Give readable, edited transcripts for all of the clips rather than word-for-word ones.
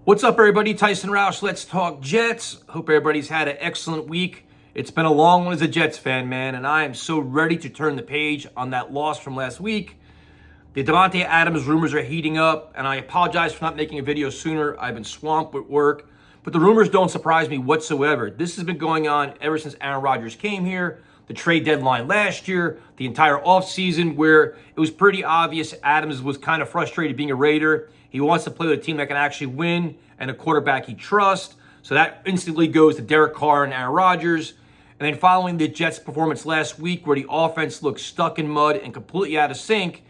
What's up, everybody? Tyson Roush. Let's talk Jets. Hope everybody's had an excellent week. It's been a long one as a Jets fan, man, and I am so ready to turn the page on that loss from last week. The Davante Adams rumors are heating up, and I apologize for not making a video sooner. I've been swamped with work, but the rumors don't surprise me whatsoever. This has been going on ever since Aaron Rodgers came here, the trade deadline last year, the entire offseason, where it was pretty obvious Adams was kind of frustrated being a Raider. He wants to play with a team that can actually win and a quarterback he trusts. So that instantly goes to Derek Carr and Aaron Rodgers. And then following the Jets' performance last week, where the offense looked stuck in mud and completely out of sync,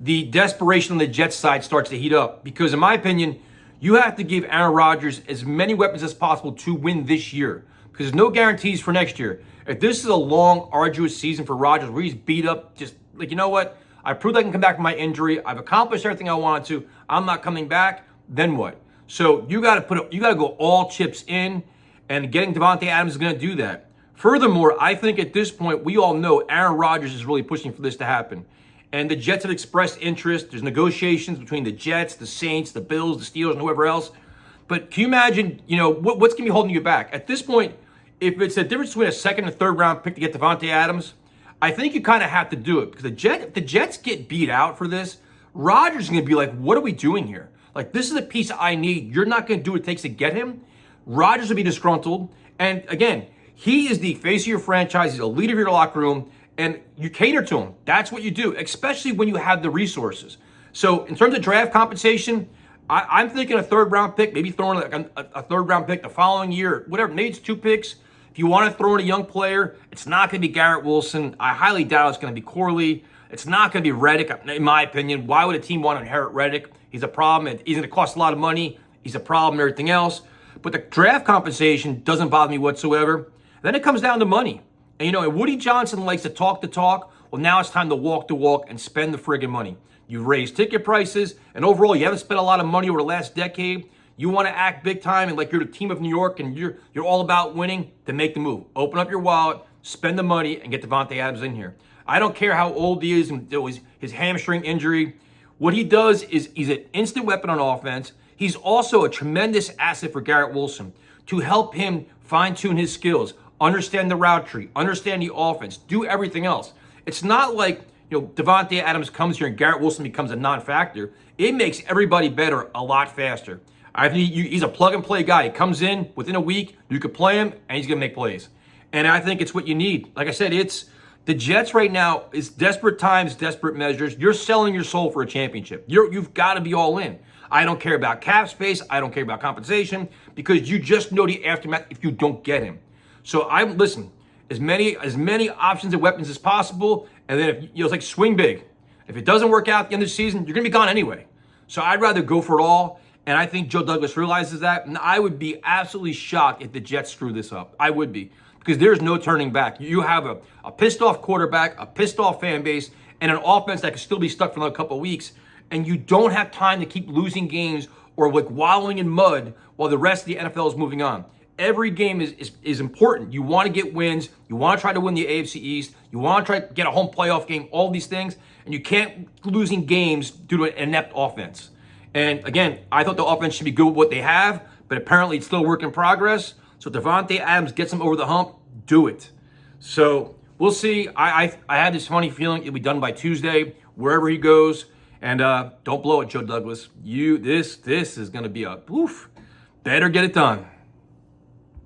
the desperation on the Jets side starts to heat up. Because in my opinion, you have to give Aaron Rodgers as many weapons as possible to win this year. Because there's no guarantees for next year. If this is a long, arduous season for Rodgers where he's beat up, just like, you know what? I proved I can come back from my injury. I've accomplished everything I wanted to. I'm not coming back. Then what? So you got to go all chips in, and getting Davante Adams is going to do that. Furthermore, I think at this point, we all know Aaron Rodgers is really pushing for this to happen. And the Jets have expressed interest. There's negotiations between the Jets, the Saints, the Bills, the Steelers, and whoever else. But can you imagine, what's going to be holding you back? At this point, if it's a difference between a second and third round pick to get Davante Adams, I think you kind of have to do it. Because if the Jets get beat out for this, Rodgers is going to be like, what are we doing here? Like, this is a piece I need. You're not going to do what it takes to get him. Rodgers will be disgruntled. And again, he is the face of your franchise. He's the leader of your locker room. And you cater to him. That's what you do, especially when you have the resources. So in terms of draft compensation, I'm thinking a third round pick, maybe throwing like a third round pick the following year, whatever. Maybe it's 2 picks. If you want to throw in a young player, it's not going to be Garrett Wilson. I highly doubt it's going to be Corley. It's not going to be Reddick, in my opinion. Why would a team want to inherit Reddick? He's a problem. He's going to cost a lot of money. He's a problem and everything else. But the draft compensation doesn't bother me whatsoever. Then it comes down to money. And, and Woody Johnson likes to talk the talk. Well, now it's time to walk the walk and spend the friggin' money. You've raised ticket prices, and overall, you haven't spent a lot of money over the last decade. You want to act big time and like you're the team of New York and you're all about winning, then make the move. Open up your wallet, spend the money, and get Davante Adams in here. I don't care how old he is and his hamstring injury. What he does is he's an instant weapon on offense. He's also a tremendous asset for Garrett Wilson to help him fine-tune his skills, understand the route tree, understand the offense, do everything else. It's not like, Davante Adams comes here and Garrett Wilson becomes a non-factor. It makes everybody better a lot faster. I think he's a plug-and-play guy. He comes in within a week, you could play him, and he's going to make plays. And I think it's what you need. Like I said, it's the Jets right now. It's desperate times, desperate measures. You're selling your soul for a championship. You've got to be all in. I don't care about cap space. I don't care about compensation because you just know the aftermath if you don't get him. So listen, as many options and weapons as possible, and then if it's like swing big. If it doesn't work out at the end of the season, you're going to be gone anyway. So I'd rather go for it all. And I think Joe Douglas realizes that. And I would be absolutely shocked if the Jets screw this up. I would be. Because there's no turning back. You have a pissed off quarterback, a pissed off fan base, and an offense that could still be stuck for another couple of weeks. And you don't have time to keep losing games or like wallowing in mud while the rest of the NFL is moving on. Every game is important. You want to get wins. You want to try to win the AFC East. You want to try to get a home playoff game, all these things. And you can't losing games due to an inept offense. And again, I thought the offense should be good with what they have, but apparently it's still a work in progress. So Davante Adams gets them over the hump, do it. So we'll see. I had this funny feeling it'll be done by Tuesday, wherever he goes. And don't blow it, Joe Douglas. This is going to be a oof. Better get it done.